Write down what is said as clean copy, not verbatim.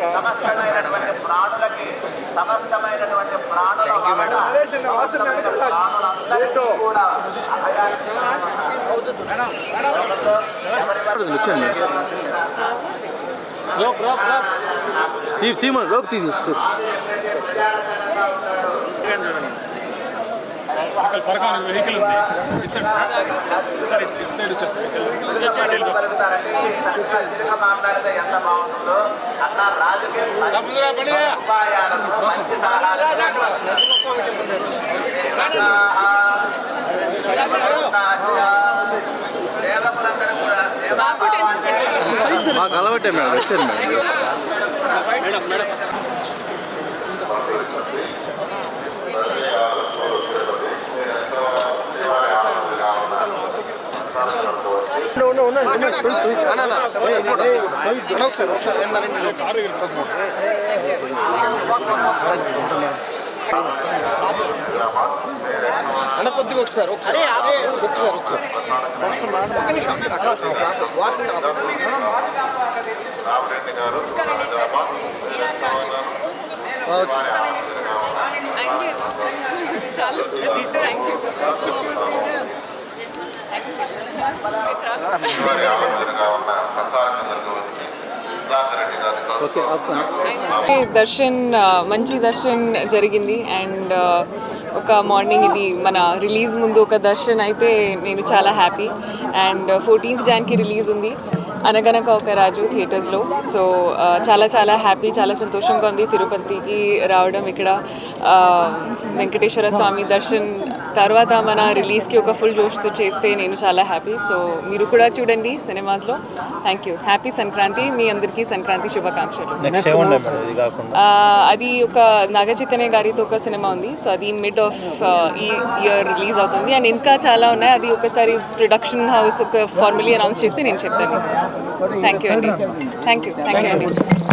సమస్తమైనటువంటి ప్రాణులకి సమస్తమైనటువంటి వెహికల్ మాట్లాడితే ఎంత బాగుంటుందో అన్న రాజకీయ మాకు అలవాటే మేడం వచ్చాను మేడం అన్న కొద్దిగా ఒకసారి దర్శన్ మంచి దర్శన్ జరిగింది అండ్ ఒక మార్నింగ్ ఇది మన రిలీజ్ ముందు ఒక దర్శన్ అయితే నేను చాలా హ్యాపీ అండ్ 14th జాన్కి రిలీజ్ ఉంది అనగనక ఒక రాజు థియేటర్స్లో సో చాలా చాలా హ్యాపీ చాలా సంతోషంగా ఉంది తిరుపతికి రావడం ఇక్కడ వెంకటేశ్వర స్వామి దర్శన్ తర్వాత మన రిలీజ్కి ఒక ఫుల్ జోష్తో చేస్తే నేను చాలా హ్యాపీ సో మీరు కూడా చూడండి సినిమాస్లో థ్యాంక్ యూ హ్యాపీ సంక్రాంతి మీ అందరికీ సంక్రాంతి శుభాకాంక్షలు అది ఒక నాగచైతన్య గారితో ఒక సినిమా ఉంది సో అది మిడ్ ఆఫ్ ఈ ఇయర్ రిలీజ్ అవుతుంది అండ్ ఇంకా చాలా ఉన్నాయి అది ఒకసారి ప్రొడక్షన్ హౌస్ ఒక ఫార్మలీ అనౌన్స్ చేస్తే నేను చెప్తాను థ్యాంక్ యూ అండి